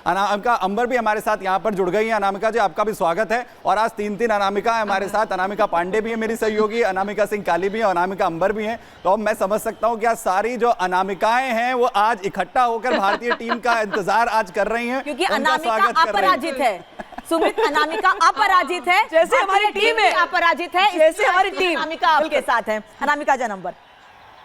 अनामिका अंबर भी हमारे साथ यहाँ पर जुड़ गई है। अनामिका जी, आपका भी स्वागत है। और आज 3 अनामिका है हमारे साथ। अनामिका पांडे भी है मेरी सहयोगी, अनामिका सिंह काली भी है, अनामिका अंबर भी है। तो अब मैं समझ सकता हूँ कि आज सारी जो अनामिकाएं हैं वो आज इकट्ठा होकर भारतीय टीम का इंतजार आज कर रही हैं, क्योंकि अनामिका अपराजित है। सुमित, अनामिका अपराजित है, जैसे हमारी टीम है अपराजित है, जैसे हमारी टीम अनामिका आपके साथ है। अनामिका जी नंबर।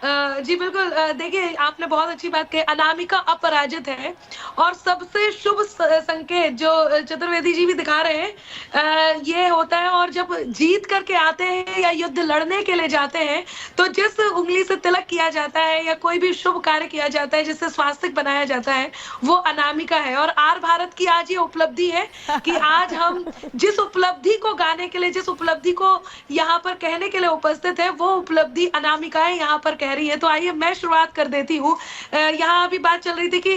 जी बिल्कुल, देखिए आपने बहुत अच्छी बात कही, अनामिका अपराजित है। और सबसे शुभ संकेत जो चतुर्वेदी जी भी दिखा रहे हैं ये होता है। और जब जीत करके आते हैं या युद्ध लड़ने के लिए जाते हैं तो जिस उंगली से तिलक किया जाता है या कोई भी शुभ कार्य किया जाता है जिससे स्वास्तिक बनाया जाता है वो अनामिका है। और आर भारत की आज ये उपलब्धि है कि आज हम जिस उपलब्धि को गाने के लिए, जिस उपलब्धि को यहाँ पर कहने के लिए उपस्थित है, वो उपलब्धि अनामिकाएं यहाँ पर कह रही है। तो आइए मैं शुरुआत कर देती हूँ। यहाँ अभी बात चल रही थी कि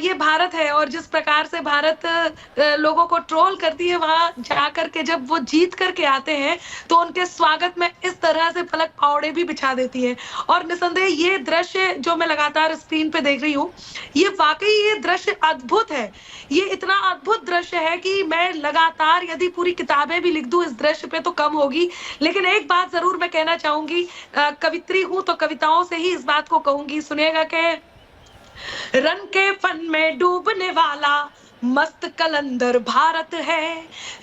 ये भारत है और जिस प्रकार से भारत लोगों को ट्रोल करती है, वहां जाकर के जब वो जीत करके आते हैं तो उनके स्वागत में इस तरह से पलक पावड़े भी बिछा देती है। और निसंदेह ये दृश्य जो मैं लगातार स्क्रीन पे देख रही हूँ, ये वाकई ये दृश्य अद्भुत है। ये इतना अद्भुत दृश्य है कि मैं लगातार यदि पूरी किताबें भी लिख दूं इस दृश्य पे तो कम होगी। लेकिन एक बात जरूर मैं कहना चाहूंगी, कवित्री हूं तो कविताओं से ही इस बात को कहूंगी। सुनिएगा कि रन के फन में डूबने वाला मस्त कलंदर भारत है,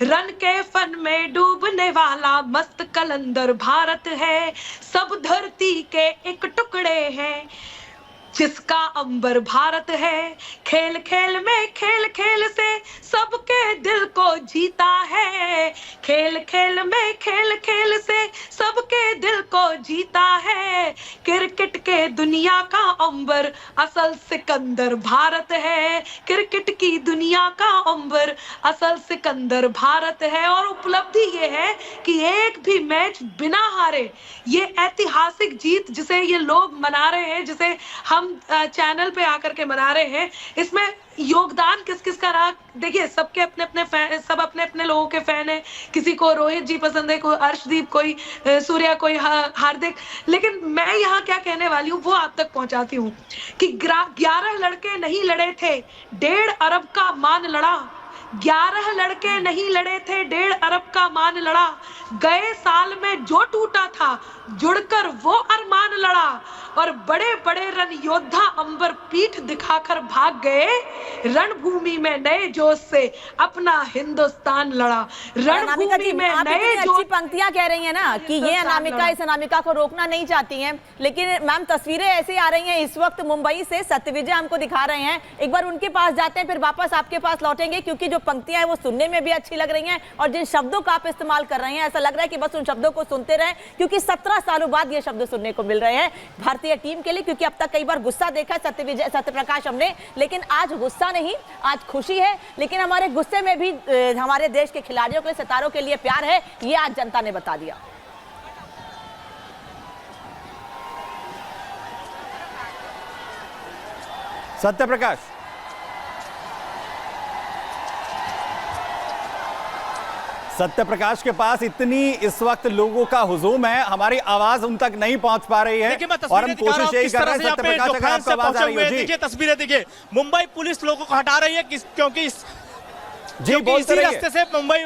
रन के फन में डूबने वाला मस्त कलंदर भारत है। सब धरती के एक टुकड़े हैं जिसका अंबर भारत है। खेल खेल में खेल खेल से सबके दिल को जीता है, खेल खेल में खेल खेल से सबके दिल को जीता है। क्रिकेट के दुनिया का अंबर असल सिकंदर भारत है, क्रिकेट की दुनिया का अंबर असल सिकंदर भारत है। और उपलब्धि ये है कि एक भी मैच बिना हारे, ये ऐतिहासिक जीत जिसे ये लोग मना रहे हैं, जिसे हम चैनल पे आकर के मना रहे हैं, इसमें योगदान किस किस का रहा। देखिए सबके अपने अपने फैन, सब अपने अपने लोगों के फैन हैं। किसी को रोहित जी पसंद है, कोई अर्शदीप, कोई सूर्या, कोई हार्दिक। लेकिन मैं यहाँ क्या कहने वाली हूँ वो आप तक पहुंचाती हूँ कि 11 लड़के नहीं लड़े थे, 1.5 अरब का मान लड़ा। 11 लड़के नहीं लड़े थे, 1.5 अरब का मान लड़ा। गए साल में जो टूटा था जुड़कर वो अरमान लड़ा। और बड़े बड़े रन योद्धा अंबर पीठ दिखाकर भाग गए, रणभूमि में नए जोश से अपना हिंदुस्तान लड़ा। रणभूमि में नए जोश। पंक्तियां कह रही है ना कि ये अनामिका इस अनामिका को रोकना नहीं चाहती हैं, लेकिन मैम तस्वीरें ऐसे आ रही हैं इस वक्त मुंबई से, सत्यविजय हमको दिखा रहे हैं। एक बार उनके पास जाते हैं फिर वापस आपके पास लौटेंगे, क्योंकि जो पंक्तियां हैं वो सुनने में भी अच्छी लग रही हैं और जिन शब्दों का आप इस्तेमाल कर रहे हैं ऐसा लग रहा है कि बस उन शब्दों को सुनते रहें, क्योंकि 17 सालों बाद ये शब्द सुनने को मिल रहे हैं भारतीय टीम के लिए। क्योंकि अब तक कई बार गुस्सा देखा सत्यप्रकाश हमने, लेकिन आज गुस्सा नहीं, आज खुशी है। लेकिन हमारे गुस्से में भी हमारे देश के खिलाड़ियों के, सितारों के लिए प्यार है, ये आज जनता ने बता दिया। सत्यप्रकाश, सत्यप्रकाश के पास इतनी इस वक्त लोगों का हुजूम है, हमारी आवाज उन तक नहीं पहुंच पा रही है और हम कोशिश यही कर रहे हैं। सत्यप्रकाश, अगर आपको आवाज आ रही है, देखिए तस्वीरें देखिए, मुंबई पुलिस लोगों को हटा रही है क्योंकि जी इसी रास्ते से मुंबई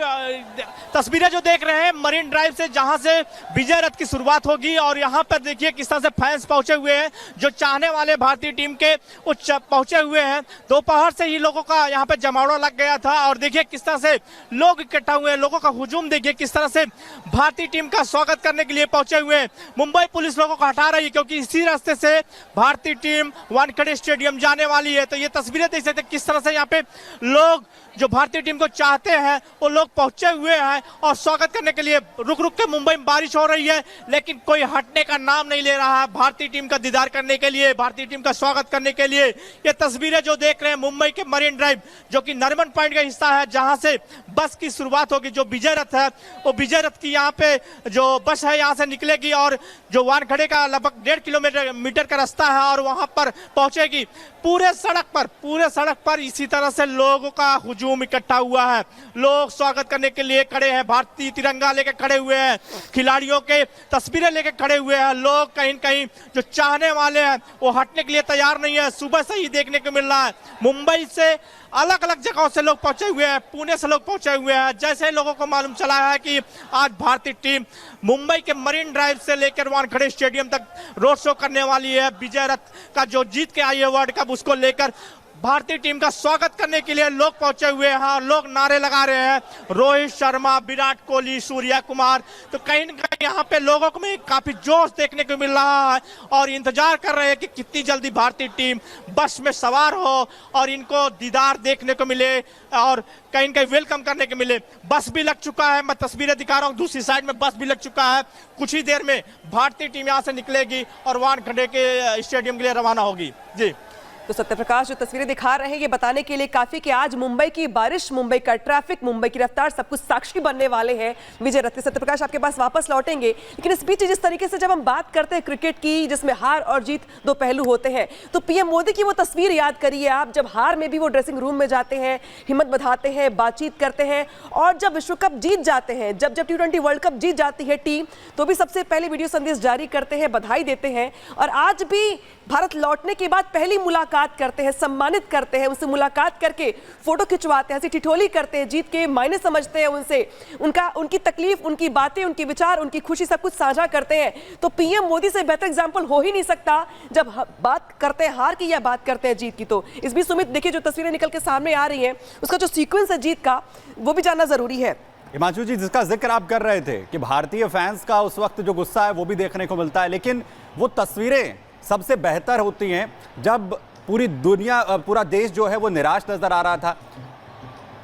तस्वीरें जो देख रहे हैं मरीन ड्राइव से, जहां से विजय रथ की शुरुआत होगी। और यहां पर देखिए किस तरह से फैंस पहुंचे हुए हैं, जो चाहने वाले भारतीय टीम के वो पहुंचे हुए हैं। दोपहर से ही लोगों का यहां पे जमावड़ा लग गया था और देखिए किस तरह से लोग इकट्ठा हुए हैं, लोगों का हुजूम देखिए किस तरह से भारतीय टीम का स्वागत करने के लिए पहुंचे हुए हैं। मुंबई पुलिस लोगों को हटा रही है क्योंकि इसी रास्ते से भारतीय टीम वानखेड़े स्टेडियम जाने वाली है। तो ये तस्वीरें देख सकते हैं किस तरह से यहाँ पे लोग जो भारतीय टीम को चाहते हैं वो लोग पहुंचे हुए हैं और स्वागत करने के लिए। रुक रुक के मुंबई में बारिश हो रही है लेकिन कोई हटने का नाम नहीं ले रहा है भारतीय टीम का दीदार करने के लिए, भारतीय टीम का स्वागत करने के लिए। ये तस्वीरें जो देख रहे हैं मुंबई के मरीन ड्राइव, जो कि नरिमन पॉइंट का हिस्सा है, जहां से बस की शुरुआत होगी। जो विजय रथ है वो विजय रथ की यहाँ पे जो बस है यहाँ से निकलेगी और जो वानखेड़े का लगभग 1.5 किलोमीटर का रास्ता है और वहां पर पहुंचेगी। पूरे सड़क पर इसी तरह से लोगों का हुजूम इकट्ठा हुआ है, लोग स्वागत करने के लिए खड़े हैं, भारतीय तिरंगा लेके खड़े हुए हैं, खिलाड़ियों के तस्वीरें लेके खड़े हुए हैं। लोग कहीं कहीं जो चाहने वाले हैं वो हटने के लिए तैयार नहीं है। सुबह से ही देखने को मिल रहा है मुंबई से अलग अलग जगहों से लोग पहुंचे हुए हैं, पुणे से लोग पहुंचे हुए हैं। जैसे लोगों को मालूम चला है कि आज भारतीय टीम मुंबई के मरीन ड्राइव से लेकर वानखेड़े स्टेडियम तक रोड शो करने वाली है। विजय रथ का जो जीत के आई है वर्ल्ड कप, उसको लेकर भारतीय टीम का स्वागत करने के लिए लोग पहुंचे हुए हैं। लोग नारे लगा रहे हैं, रोहित शर्मा, विराट कोहली, सूर्या कुमार। तो कहीं न कहीं यहाँ पे लोगों में काफी जोश देखने को मिल रहा है और इंतजार कर रहे हैं कि कितनी जल्दी भारतीय टीम बस में सवार हो और इनको दीदार देखने को मिले और कहीं न कहीं वेलकम करने को मिले। बस भी लग चुका है, मैं तस्वीरें दिखा रहा हूँ, दूसरी साइड में बस भी लग चुका है। कुछ ही देर में भारतीय टीम यहाँ से निकलेगी और वानखेड़े के स्टेडियम के लिए रवाना होगी। जी तो सत्यप्रकाश जो तस्वीरें दिखा रहे हैं ये बताने के लिए काफी कि आज मुंबई की बारिश, मुंबई का ट्रैफिक, मुंबई की रफ्तार सब कुछ साक्षी बनने वाले हैं विजय रथ। सत्यप्रकाश आपके पास वापस लौटेंगे, लेकिन इस बीच जिस तरीके से जब हम बात करते हैं क्रिकेट की जिसमें हार और जीत दो पहलू होते हैं, तो पीएम मोदी की वो तस्वीर याद करिए आप, जब हार में भी वो ड्रेसिंग रूम में जाते हैं, हिम्मत बधाते हैं, बातचीत करते हैं, और जब विश्व कप जीत जाते हैं, जब T20 वर्ल्ड कप जीत जाती है टीम, तो भी सबसे पहले वीडियो संदेश जारी करते हैं, बधाई देते हैं। और आज भी भारत लौटने के बाद पहली मुलाकात करते हैं, सम्मानित करते हैं, उनसे मुलाकात करके फोटो खिंचवाते हैं, ऐसी ठिठोली करते हैं, जीत के मायने समझते हैं उनसे, उनकी तकलीफ, उनकी बातें, उनके विचार, उनकी खुशी सब कुछ साझा करते हैं। तो पीएम मोदी से बेहतर एग्जाम्पल हो ही नहीं सकता जब बात करते हैं हार की या बात करते हैं जीत की। तो इस बीच सुमित देखिए जो तस्वीरें निकल के सामने आ रही हैं, उसका जो सीक्वेंस है जीत का वो भी जानना जरूरी है। हिमांशु जी, जिसका जिक्र आप कर रहे थे कि भारतीय फैंस का उस वक्त जो गुस्सा है वो भी देखने को मिलता है, लेकिन वो तस्वीरें सबसे बेहतर होती हैं जब पूरी दुनिया, पूरा देश जो है वो निराश नजर आ रहा था।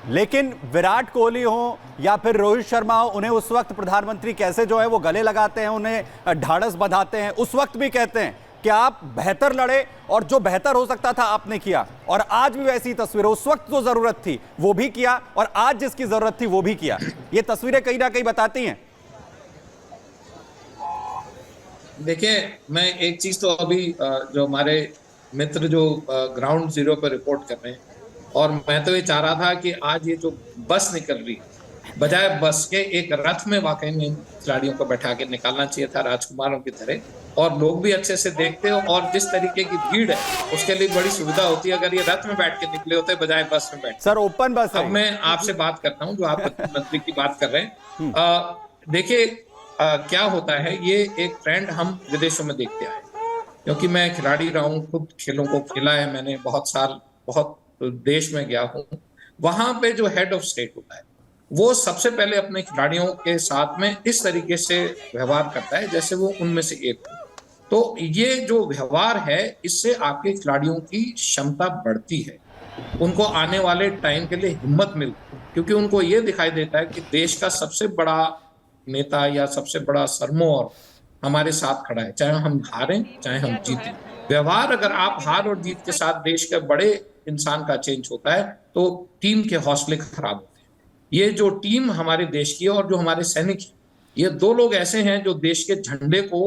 लेकिन विराट कोहली हो या फिर रोहित शर्मा हो, उन्हें उस वक्त प्रधानमंत्री कैसे जो है वो गले लगाते हैं, उन्हें ढाढ़स बंधाते हैं, उस वक्त भी कहते हैं कि आप बेहतर लड़े और जो बेहतर हो सकता था आपने किया। और आज भी वैसी तस्वीर, उस वक्त जो जरूरत थी वो भी किया और आज जिसकी जरूरत थी वो भी किया। ये तस्वीरें कहीं ना कहीं बताती हैं। देखिए, मैं एक चीज तो अभी जो हमारे मित्र जो ग्राउंड जीरो पर रिपोर्ट कर रहे हैं, और मैं तो ये चाह रहा था कि आज ये जो बस निकल रही, बजाय बस के एक रथ में वाकई में खिलाड़ियों को बैठा के निकालना चाहिए था राजकुमारों की तरह, और लोग भी अच्छे से देखते हो। और जिस तरीके की भीड़ है उसके लिए बड़ी सुविधा होती है अगर ये रथ में बैठ के निकले होते बजाय बस में बैठ। सर ओपन बस है। अब मैं आपसे बात करता हूँ जो आप प्रधानमंत्री की बात कर रहे हैं। देखिए क्या होता है, ये एक ट्रेंड हम विदेशों में देखते आए, क्योंकि मैं खिलाड़ी रहा हूँ, खुद खेलों को खेला है मैंने, बहुत साल बहुत देश में गया हूँ। वहां पे जो हेड ऑफ स्टेट होता है वो सबसे पहले अपने खिलाड़ियों के साथ में इस तरीके से व्यवहार करता है जैसे वो उनमें से एक हो। तो ये जो व्यवहार है इससे आपके खिलाड़ियों की क्षमता बढ़ती है, उनको आने वाले टाइम के लिए हिम्मत मिलती है, क्योंकि उनको ये दिखाई देता है कि देश का सबसे बड़ा नेता या सबसे बड़ा सरमौर हमारे साथ खड़ा है, चाहे हम हारें चाहे हम जीतें। व्यवहार अगर आप हार और जीत के साथ देश के बड़े इंसान का चेंज होता है तो टीम के हौसले खराब होते हैं। ये जो टीम हमारे देश की है और जो हमारे सैनिक हैं, ये दो लोग ऐसे हैं जो देश के झंडे को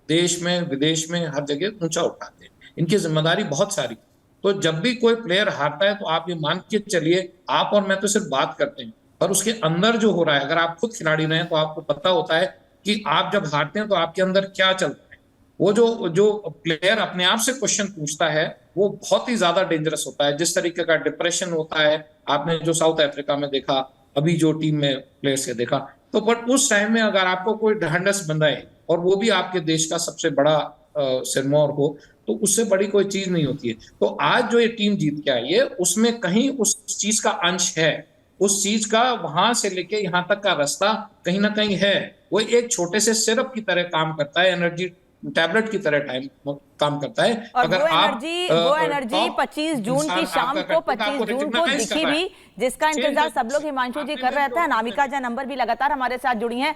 देश में विदेश में हर जगह ऊंचा उठाते हैं। इनकी जिम्मेदारी बहुत सारी। तो जब भी कोई प्लेयर हारता है तो आप ये मान के चलिए, आप और मैं तो सिर्फ बात करते हैं, और उसके अंदर जो हो रहा है, अगर आप खुद खिलाड़ी रहे हैं तो आपको पता होता है कि आप जब हारते हैं तो आपके अंदर क्या चलता है। वो जो प्लेयर अपने आप से क्वेश्चन पूछता है वो बहुत ही ज्यादा डेंजरस होता है। जिस तरीके का डिप्रेशन होता है, आपने जो साउथ अफ्रीका में देखा, अभी जो टीम में प्लेयर्स के देखा, तो पर उस टाइम में अगर आपको कोई ढांढस बंधाए और वो भी आपके देश का सबसे बड़ा सिरमौर हो, तो उससे बड़ी कोई चीज नहीं होती है। तो आज जो ये टीम जीत के आई है उसमें कहीं उस चीज का अंश है, उस चीज का वहां से लेके यहाँ तक का रास्ता कहीं ना कहीं है। वो एक छोटे से सिरप की तरह काम करता है, एनर्जी टैबलेट की तरह काम करता है। और अगर वो एनर्जी 25 जून की शाम को 25 जून को दिखी भी, जिसका इंतजार सब लोग हिमांशु जी कर रहे थे। अनामिका जी नंबर भी लगातार हमारे साथ जुड़ी हैं।